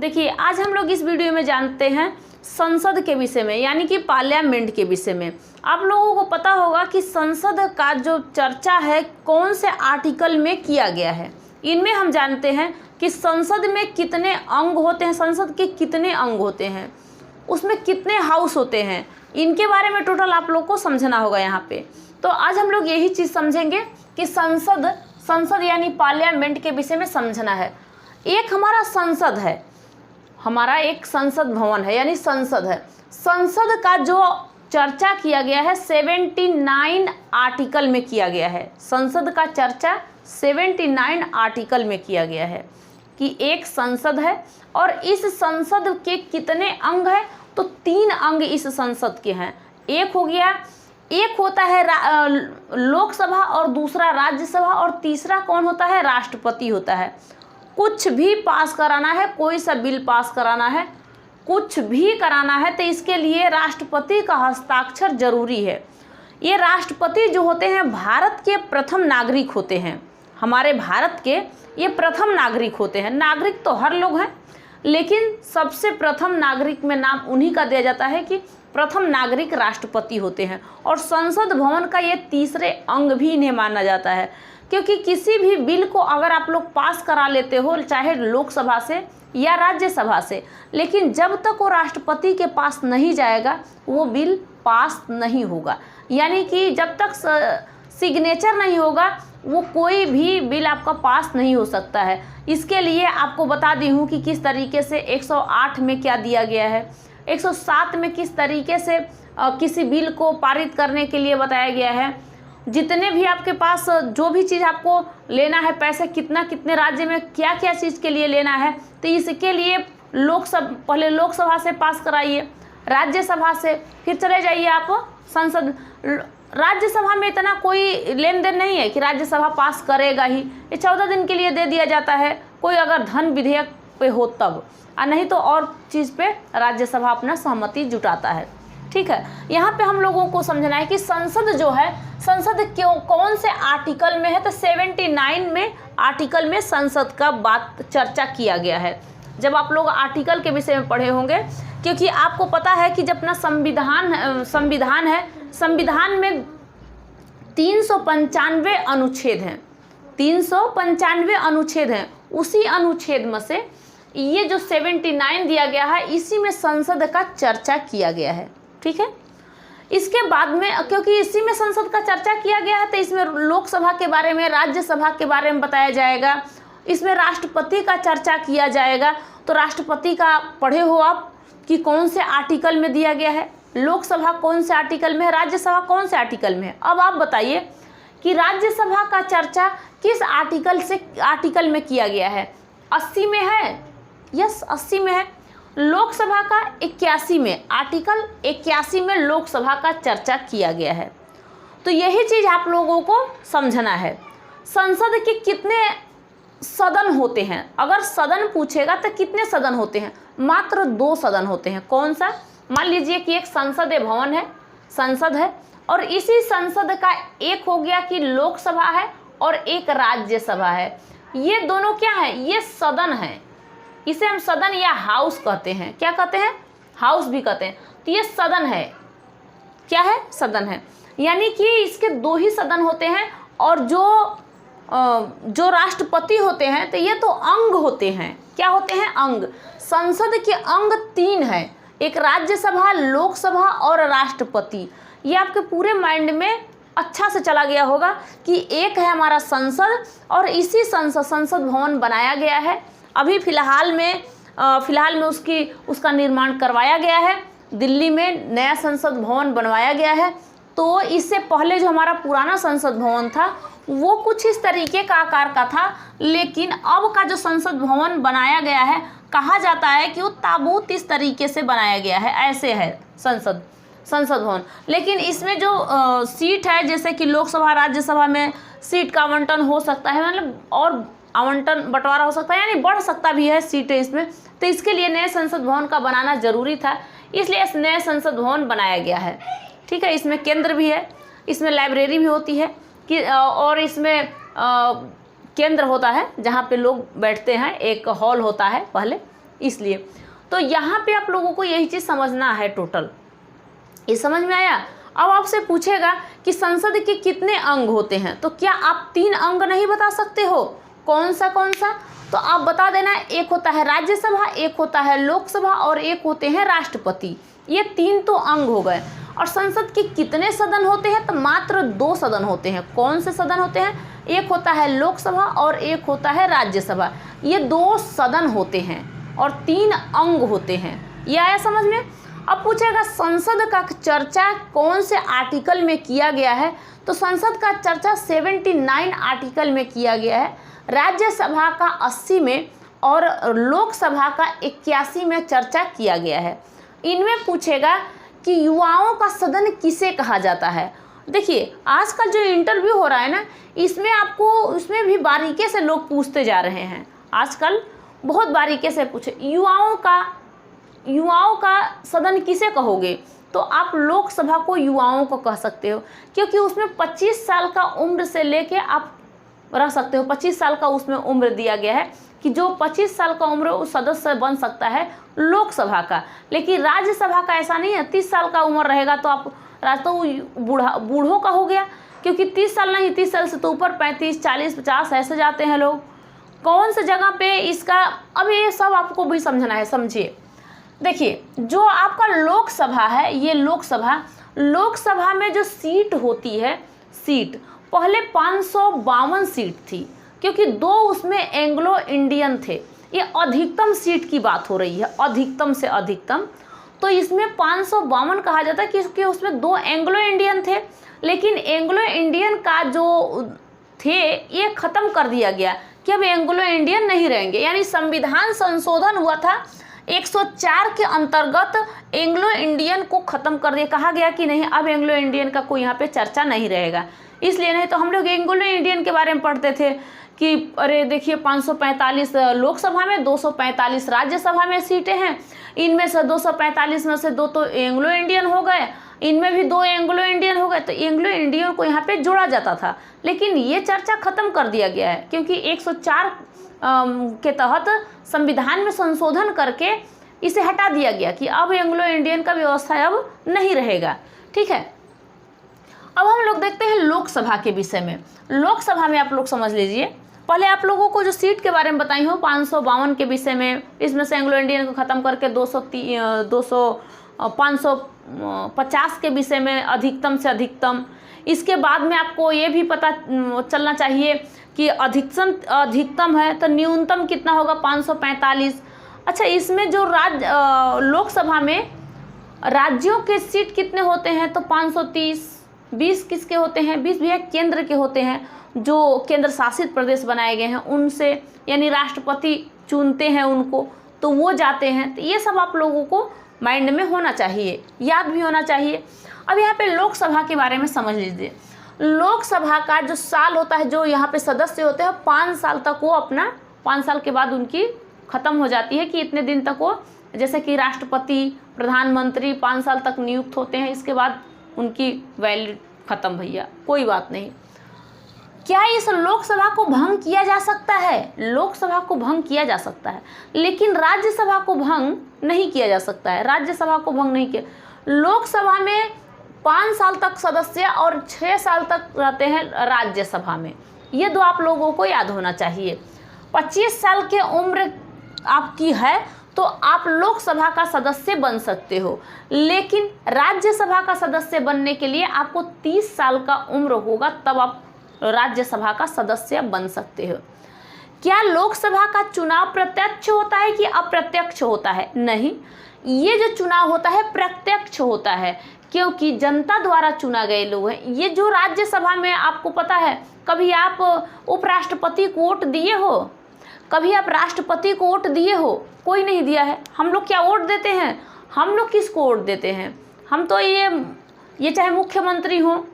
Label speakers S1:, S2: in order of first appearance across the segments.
S1: देखिए, आज हम लोग इस वीडियो में जानते हैं संसद के विषय में, यानी कि पार्लियामेंट के विषय में। आप लोगों को पता होगा कि संसद का जो चर्चा है कौन से आर्टिकल में किया गया है। इनमें हम जानते हैं कि संसद में कितने अंग होते हैं, संसद के कितने अंग होते हैं, उसमें कितने हाउस होते हैं, इनके बारे में टोटल आप लोग को समझना होगा यहाँ पे। तो आज हम लोग यही चीज़ समझेंगे कि संसद यानी पार्लियामेंट के विषय में समझना है। एक हमारा संसद है, हमारा एक संसद भवन है यानी संसद है। संसद का जो चर्चा किया गया है 79 आर्टिकल में किया गया है। संसद का चर्चा 79 आर्टिकल में किया गया है कि एक संसद है और इस संसद के कितने अंग हैं, तो 3 अंग इस संसद के हैं। एक हो गया, एक होता है लोकसभा और दूसरा राज्यसभा और तीसरा कौन होता है, राष्ट्रपति होता है। कुछ भी पास कराना है, कोई सा बिल पास कराना है, कुछ भी कराना है तो इसके लिए राष्ट्रपति का हस्ताक्षर जरूरी है। ये राष्ट्रपति जो होते हैं भारत के प्रथम नागरिक होते हैं। हमारे भारत के ये प्रथम नागरिक होते हैं। नागरिक तो हर लोग हैं, लेकिन सबसे प्रथम नागरिक में नाम उन्हीं का दिया जाता है कि प्रथम नागरिक राष्ट्रपति होते हैं। और संसद भवन का ये तीसरे अंग भी इन्हें माना जाता है, क्योंकि किसी भी बिल को अगर आप लोग पास करा लेते हो, चाहे लोकसभा से या राज्यसभा से, लेकिन जब तक वो राष्ट्रपति के पास नहीं जाएगा वो बिल पास नहीं होगा। यानी कि जब तक सिग्नेचर नहीं होगा वो कोई भी बिल आपका पास नहीं हो सकता है। इसके लिए आपको बता दी हूँ कि किस तरीके से 108 में क्या दिया गया है, 107 में किस तरीके से किसी बिल को पारित करने के लिए बताया गया है। जितने भी आपके पास जो भी चीज़ आपको लेना है, पैसे कितना कितने राज्य में क्या क्या चीज़ के लिए लेना है, तो इसके लिए पहले लोकसभा से पास कराइए, राज्यसभा से, फिर चले जाइए आप संसद। राज्यसभा में इतना कोई लेन देन नहीं है कि राज्यसभा पास करेगा ही, ये 14 दिन के लिए दे दिया जाता है, कोई अगर धन विधेयक पे हो तब, और नहीं तो और चीज़ पे राज्यसभा अपना सहमति जुटाता है। ठीक है, यहाँ पे हम लोगों को समझना है कि संसद जो है, संसद क्यों कौन से आर्टिकल में है, तो 79 में आर्टिकल में संसद का बात चर्चा किया गया है। जब आप लोग आर्टिकल के विषय में पढ़े होंगे, क्योंकि आपको पता है कि जब अपना संविधान है, संविधान में 395 अनुच्छेद हैं, 395 अनुच्छेद हैं। उसी अनुच्छेद में से ये जो 79 दिया गया है, इसी में संसद का चर्चा किया गया है। ठीक है, इसके बाद में क्योंकि इसी में संसद का चर्चा किया गया है, तो इसमें लोकसभा के बारे में, राज्यसभा के बारे में बताया जाएगा, इसमें राष्ट्रपति का चर्चा किया जाएगा। तो राष्ट्रपति का पढ़े हो आप कि कौन से आर्टिकल में दिया गया है, लोकसभा कौन से आर्टिकल में है, राज्यसभा कौन से आर्टिकल में है। अब आप बताइए कि राज्यसभा का चर्चा किस आर्टिकल में किया गया है, 80 में है, यस 80 में है। लोकसभा का 81 में, आर्टिकल 81 में लोकसभा का चर्चा किया गया है। तो यही चीज़ आप लोगों को समझना है। संसद के कितने सदन होते हैं, अगर सदन पूछेगा तो कितने सदन होते हैं, मात्र 2 सदन होते हैं। कौन सा, मान लीजिए कि एक संसदीय भवन है, संसद है, और इसी संसद का एक हो गया कि लोकसभा है और एक राज्यसभा है। ये दोनों क्या है, ये सदन है। इसे हम सदन या हाउस कहते हैं। क्या कहते हैं, हाउस भी कहते हैं। तो ये सदन है, क्या है, सदन है। यानी कि इसके 2 ही सदन होते हैं, और जो राष्ट्रपति होते हैं तो ये तो अंग होते हैं। क्या होते हैं, अंग। संसद के अंग 3 हैं, एक राज्यसभा, लोकसभा और राष्ट्रपति। ये आपके पूरे माइंड में अच्छा से चला गया होगा कि एक है हमारा संसद, और इसी संसद भवन बनाया गया है। अभी फ़िलहाल में उसका निर्माण करवाया गया है। दिल्ली में नया संसद भवन बनवाया गया है। तो इससे पहले जो हमारा पुराना संसद भवन था वो कुछ इस तरीके का आकार का था, लेकिन अब का जो संसद भवन बनाया गया है, कहा जाता है कि वो ताबूत इस तरीके से बनाया गया है, ऐसे है संसद भवन। लेकिन इसमें जो सीट है, जैसे कि लोकसभा राज्यसभा में सीट का आवंटन हो सकता है, मतलब और आवंटन बंटवारा हो सकता है, यानी बढ़ सकता भी है सीटें इसमें। तो इसके लिए नए संसद भवन का बनाना जरूरी था, इसलिए इस नए संसद भवन बनाया गया है। ठीक है, इसमें केंद्र भी है, इसमें लाइब्रेरी भी होती है कि और इसमें केंद्र होता है जहाँ पे लोग बैठते हैं, एक हॉल होता है पहले, इसलिए तो यहाँ पे आप लोगों को यही चीज़ समझना है टोटल। ये समझ में आया। अब आपसे पूछेगा कि संसद के कितने अंग होते हैं, तो क्या आप 3 अंग नहीं बता सकते हो? कौन सा तो आप बता देना, एक होता है राज्यसभा, एक होता है लोकसभा और एक होते हैं राष्ट्रपति। ये 3 तो अंग हो गए। और संसद के कितने सदन होते हैं? तो मात्र 2 सदन होते हैं। कौन से सदन होते हैं? एक होता है लोकसभा और एक होता है राज्यसभा। ये 2 सदन होते हैं और 3 अंग होते हैं। ये आया समझ में। अब पूछेगा संसद का चर्चा कौन से आर्टिकल में किया गया है? तो संसद का चर्चा 79 आर्टिकल में किया गया है, राज्यसभा का 80 में और लोकसभा का 81 में चर्चा किया गया है। इनमें पूछेगा कि युवाओं का सदन किसे कहा जाता है। देखिए आजकल जो इंटरव्यू हो रहा है ना, इसमें आपको उसमें भी बारीकी से लोग पूछते जा रहे हैं। आजकल बहुत बारीकी से पूछे युवाओं का सदन किसे कहोगे? तो आप लोकसभा को युवाओं को कह सकते हो, क्योंकि उसमें 25 साल का उम्र से लेके आप रह सकते हो। 25 साल का उसमें उम्र दिया गया है कि जो 25 साल का उम्र उस सदस्य बन सकता है लोकसभा का। लेकिन राज्यसभा का ऐसा नहीं है, 30 साल का उम्र रहेगा तो आप बूढ़ों का हो गया, क्योंकि 30 साल नहीं, 30 साल से तो ऊपर 35, 40, 50 ऐसे जाते हैं लोग। कौन सी जगह पे इसका, अब ये सब आपको भी समझना है। समझिए, देखिए जो आपका लोकसभा है, ये लोकसभा में जो सीट होती है, सीट पहले 552 सीट थी, क्योंकि 2 उसमें एंग्लो इंडियन थे। ये अधिकतम सीट की बात हो रही है, अधिकतम से अधिकतम। तो इसमें 552 कहा जाता है क्योंकि उसमें 2 एंग्लो इंडियन थे। लेकिन एंग्लो इंडियन का जो थे ये ख़त्म कर दिया गया कि अब एंग्लो इंडियन नहीं रहेंगे। यानी संविधान संशोधन हुआ था 104 के अंतर्गत एंग्लो इंडियन को ख़त्म कर दिया। कहा गया कि नहीं, अब एंग्लो इंडियन का कोई यहाँ पे चर्चा नहीं रहेगा। इसलिए नहीं तो हम लोग एंग्लो इंडियन के बारे में पढ़ते थे कि अरे देखिए 545 लोकसभा में, 245 राज्यसभा में सीटें हैं। इनमें से 245 में से 2 तो एंग्लो इंडियन हो गए, इनमें भी 2 एंग्लो इंडियन हो गए। तो एंग्लो इंडियन को यहाँ पे जोड़ा जाता था, लेकिन ये चर्चा ख़त्म कर दिया गया है क्योंकि 104 के तहत संविधान में संशोधन करके इसे हटा दिया गया कि अब एंग्लो इंडियन का व्यवस्था अब नहीं रहेगा। ठीक है, अब हम लोग देखते हैं लोकसभा के विषय में। लोकसभा में आप लोग समझ लीजिए, पहले आप लोगों को जो सीट के बारे में बताई हूँ 552 के विषय में, इसमें से एंग्लो इंडियन को ख़त्म करके 550 के विषय में अधिकतम से अधिकतम। इसके बाद में आपको ये भी पता चलना चाहिए कि अधिकतम है तो न्यूनतम कितना होगा, 545। अच्छा, इसमें जो लोकसभा में राज्यों के सीट कितने होते हैं? तो 530। 20 किसके होते हैं? 20 भैया केंद्र के होते हैं, जो केंद्र शासित प्रदेश बनाए गए हैं उनसे, यानी राष्ट्रपति चुनते हैं उनको, तो वो जाते हैं। तो ये सब आप लोगों को माइंड में होना चाहिए, याद भी होना चाहिए। अब यहाँ पे लोकसभा के बारे में समझ लीजिए। लोकसभा का जो साल होता है, जो यहाँ पे सदस्य होते हैं 5 साल तक वो अपना 5 साल के बाद उनकी ख़त्म हो जाती है कि इतने दिन तक वो, जैसे कि राष्ट्रपति, प्रधानमंत्री 5 साल तक नियुक्त होते हैं, इसके बाद उनकी वैलिड ख़त्म भैया, कोई बात नहीं। क्या इस लोकसभा को भंग किया जा सकता है? लोकसभा को भंग किया जा सकता है, लेकिन राज्यसभा को भंग नहीं किया जा सकता है। राज्यसभा को भंग नहीं किया। लोकसभा में 5 साल तक सदस्य और 6 साल तक रहते हैं राज्यसभा में। ये 2 आप लोगों को याद होना चाहिए। 25 साल की उम्र आपकी है तो आप लोकसभा का सदस्य बन सकते हो, लेकिन राज्यसभा का सदस्य बनने के लिए आपको 30 साल का उम्र होगा, तब आप राज्यसभा का सदस्य बन सकते हो। क्या लोकसभा का चुनाव प्रत्यक्ष होता है कि अप्रत्यक्ष होता है? नहीं, ये जो चुनाव होता है प्रत्यक्ष होता है, क्योंकि जनता द्वारा चुना गए लोग हैं। ये जो राज्यसभा में, आपको पता है, कभी आप उपराष्ट्रपति को वोट दिए हो? कभी आप राष्ट्रपति को वोट दिए हो? कोई नहीं दिया है। हम लोग क्या वोट देते हैं? हम लोग किसको वोट देते हैं? हम तो ये चाहे मुख्यमंत्री हो,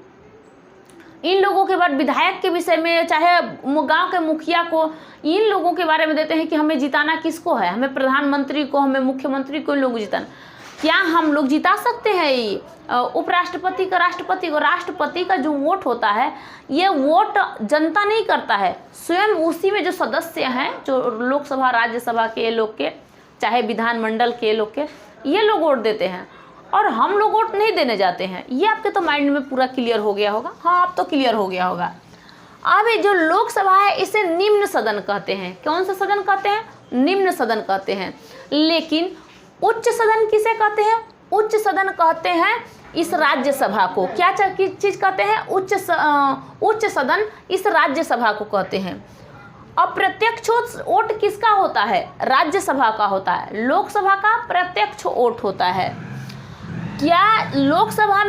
S1: इन लोगों के बाद विधायक के विषय में, चाहे गांव के मुखिया को, इन लोगों के बारे में देते हैं कि हमें जिताना किसको है, हमें प्रधानमंत्री को, हमें मुख्यमंत्री को, इन लोगों को जिताना। क्या हम लोग जिता सकते हैं उपराष्ट्रपति का, राष्ट्रपति को? राष्ट्रपति का जो वोट होता है, ये वोट जनता नहीं करता है, स्वयं उसी में जो सदस्य हैं, जो लोकसभा राज्यसभा के लोग के, चाहे विधानमंडल के लोग के, ये लोग वोट देते हैं और हम लोग वोट नहीं देने जाते हैं। ये आपके तो माइंड में पूरा क्लियर हो गया होगा। हाँ, अब तो क्लियर हो गया होगा। अब ये जो लोकसभा है इसे निम्न सदन कहते हैं। कौन सा सदन कहते हैं? निम्न सदन कहते हैं। लेकिन उच्च सदन किसे कहते हैं? उच्च सदन कहते हैं इस राज्यसभा को। क्या चीज कहते हैं? उच्च सदन इस राज्यसभा को कहते हैं। अप्रत्यक्ष वोट किसका होता है? राज्यसभा का होता है। लोकसभा का प्रत्यक्ष वोट होता है। क्या लोकसभा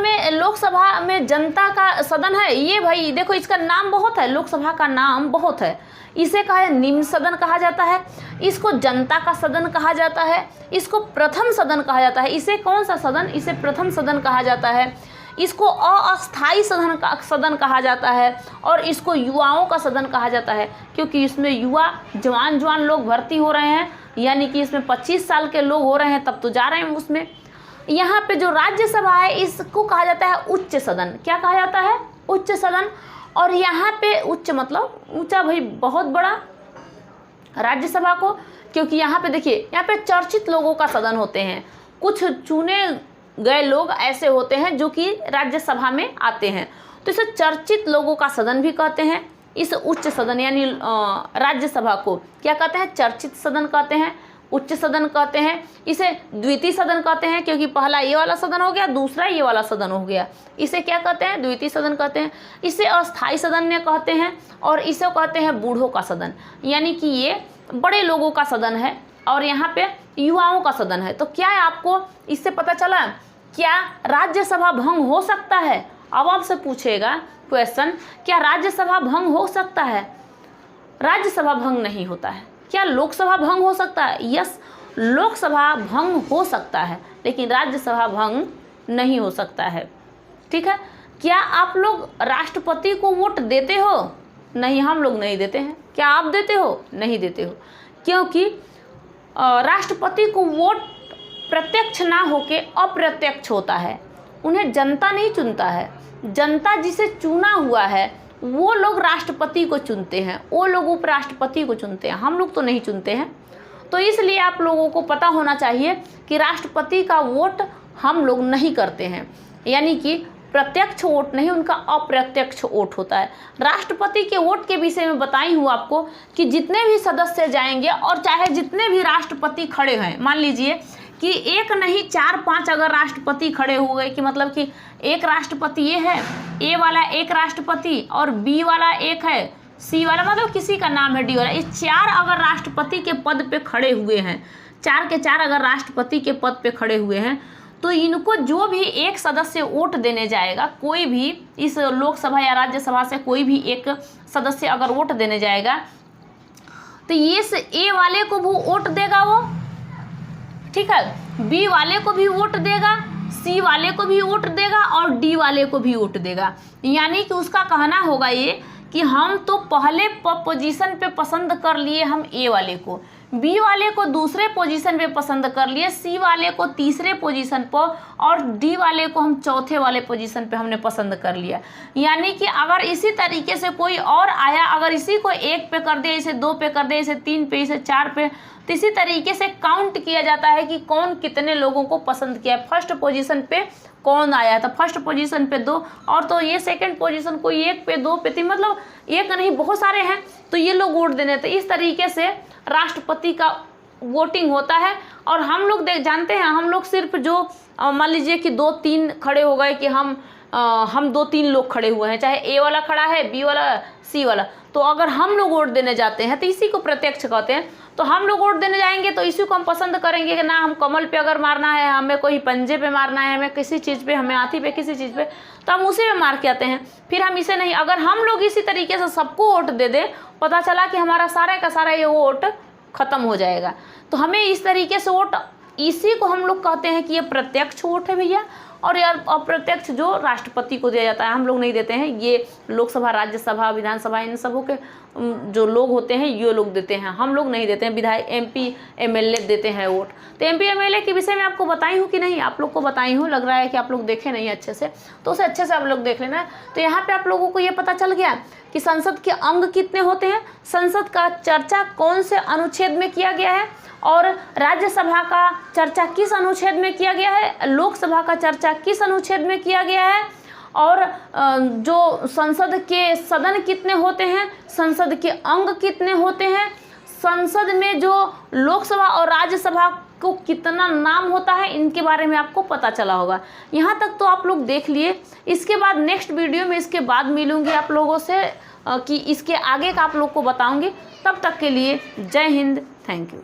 S1: में जनता का सदन है? ये भाई देखो, इसका नाम बहुत है, लोकसभा का नाम बहुत है। इसे कहा है निम्न सदन कहा जाता है, इसको जनता का सदन कहा जाता है, इसको प्रथम सदन कहा जाता है। इसे कौन सा सदन? इसे प्रथम सदन कहा जाता है। इसको अस्थाई सदन कहा जाता है और इसको युवाओं का सदन कहा जाता है, क्योंकि इसमें युवा जवान लोग भर्ती हो रहे हैं, यानी कि इसमें 25 साल के लोग हो रहे हैं, तब तो जा रहे हैं उसमें। यहाँ पे जो राज्यसभा है इसको कहा जाता है उच्च सदन। क्या कहा जाता है? उच्च सदन। और यहाँ पे उच्च मतलब ऊंचा भाई, बहुत बड़ा राज्यसभा को, क्योंकि यहाँ पे देखिए, यहाँ पे चर्चित लोगों का सदन होते हैं। कुछ चुने गए लोग ऐसे होते हैं जो कि राज्यसभा में आते हैं, तो इसे चर्चित लोगों का सदन भी कहते हैं। इस उच्च सदन यानी राज्यसभा को क्या कहते हैं? चर्चित सदन कहते हैं, उच्च सदन कहते हैं। इसे द्वितीय सदन कहते हैं, क्योंकि पहला ये वाला सदन हो गया, दूसरा ये वाला सदन हो गया। इसे क्या कहते हैं? द्वितीय सदन कहते हैं। इसे अस्थाई सदन में कहते हैं और इसे कहते हैं बूढ़ों का सदन, यानी कि ये बड़े लोगों का सदन है और यहाँ पे युवाओं का सदन है। तो क्या है, आपको इससे पता चला क्या राज्यसभा भंग हो सकता है? अब आपसे पूछेगा क्वेश्चन, क्या राज्यसभा भंग हो सकता है? राज्यसभा भंग नहीं होता है। क्या लोकसभा भंग हो सकता है? यस, लोकसभा भंग हो सकता है, लेकिन राज्यसभा भंग नहीं हो सकता है। ठीक है। क्या आप लोग राष्ट्रपति को वोट देते हो? नहीं, हम लोग नहीं देते हैं। क्या आप देते हो? नहीं देते हो, क्योंकि राष्ट्रपति को वोट प्रत्यक्ष ना होके अप्रत्यक्ष होता है। उन्हें जनता नहीं चुनता है, जनता जिसे चुना हुआ है वो लोग राष्ट्रपति को चुनते हैं, वो लोग उपराष्ट्रपति को चुनते हैं, हम लोग तो नहीं चुनते हैं। तो इसलिए आप लोगों को पता होना चाहिए कि राष्ट्रपति का वोट हम लोग नहीं करते हैं, यानी कि प्रत्यक्ष वोट नहीं, उनका अप्रत्यक्ष वोट होता है। राष्ट्रपति के वोट के विषय में बताई हूँ आपको कि जितने भी सदस्य जाएंगे और चाहे जितने भी राष्ट्रपति खड़े हैं, मान लीजिए कि एक नहीं 4-5 अगर राष्ट्रपति खड़े हो गए, कि मतलब कि एक राष्ट्रपति ये है, ए वाला एक राष्ट्रपति और बी वाला एक है, सी वाला मतलब किसी का नाम है डी वाला, ये 4 अगर राष्ट्रपति के पद पे खड़े हुए हैं, 4 के 4 अगर राष्ट्रपति के पद पे खड़े हुए हैं, तो इनको जो भी एक सदस्य वोट देने जाएगा, कोई भी इस लोकसभा या राज्यसभा से कोई भी एक सदस्य अगर वोट देने जाएगा, तो ये से ए वाले को भी वोट देगा वो, ठीक है, बी वाले को भी वोट देगा, सी वाले को भी वोट देगा और डी वाले को भी वोट देगा। यानी कि उसका कहना होगा ये कि हम तो पहले पोजीशन पे पसंद कर लिए हम ए वाले को, बी वाले को दूसरे पोजीशन पे पसंद कर लिए, सी वाले को तीसरे पोजीशन पर और डी वाले को हम चौथे वाले पोजीशन पे हमने पसंद कर लिया। यानी कि अगर इसी तरीके से कोई और आया, अगर इसी को 1 पे कर दिया, इसे 2 पे कर दिया, इसे 3 पे, इसे 4 पे, तो इसी तरीके से काउंट किया जाता है कि कौन कितने लोगों को पसंद किया। फर्स्ट पोजीशन पे कौन आया था, फर्स्ट पोजीशन पे 2, और तो ये सेकंड पोजीशन कोई 1 पे 2 पे 3, मतलब एक नहीं बहुत सारे हैं, तो ये लोग वोट देने थे। इस तरीके से राष्ट्रपति का वोटिंग होता है। और हम लोग जानते हैं, हम लोग सिर्फ जो मान लीजिए कि 2-3 खड़े हो गए कि हम 2-3 लोग खड़े हुए हैं, चाहे ए वाला खड़ा है, बी वाला, सी वाला, तो अगर हम लोग वोट देने जाते हैं तो इसी को प्रत्यक्ष कहते हैं। तो हम लोग वोट देने जाएंगे तो इसी को हम पसंद करेंगे कि ना हम कमल पे अगर मारना है, हमें कोई पंजे पे मारना है, हमें किसी चीज़ पे, हमें हाथी पे, किसी चीज़ पे, तो हम उसी पे मार के आते हैं। फिर हम इसे नहीं, अगर हम लोग इसी तरीके से सबको वोट दे दें, पता चला कि हमारा सारा का सारा ये वोट खत्म हो जाएगा। तो हमें इस तरीके से वोट, इसी को हम लोग कहते हैं कि ये प्रत्यक्ष वोट है भैया। और यार अप्रत्यक्ष जो राष्ट्रपति को दिया जाता है, हम लोग नहीं देते हैं। ये लोकसभा, राज्यसभा, विधानसभा, इन सबों के जो लोग होते हैं ये लोग देते हैं, हम लोग नहीं देते हैं। विधायक MP MLA देते हैं वोट। तो MP MLA के विषय में आपको बताई हूँ कि नहीं? आप लोग को बताई हूँ, लग रहा है कि आप लोग देखे नहीं अच्छे से, तो उसे अच्छे से आप लोग देख लेना। तो यहाँ पे आप लोगों को ये पता चल गया कि संसद के अंग कितने होते हैं, संसद का चर्चा कौन से अनुच्छेद में किया गया है, और राज्यसभा का चर्चा किस अनुच्छेद में किया गया है, लोकसभा का चर्चा किस अनुच्छेद में किया गया है, और जो संसद के सदन कितने होते हैं, संसद के अंग कितने होते हैं, संसद में जो लोकसभा और राज्यसभा को कितना नाम होता है, इनके बारे में आपको पता चला होगा। यहाँ तक तो आप लोग देख लिए। इसके बाद नेक्स्ट वीडियो में इसके बाद मिलूंगी आप लोगों से कि इसके आगे का आप लोग को बताऊंगी। तब तक के लिए जय हिंद, थैंक यू।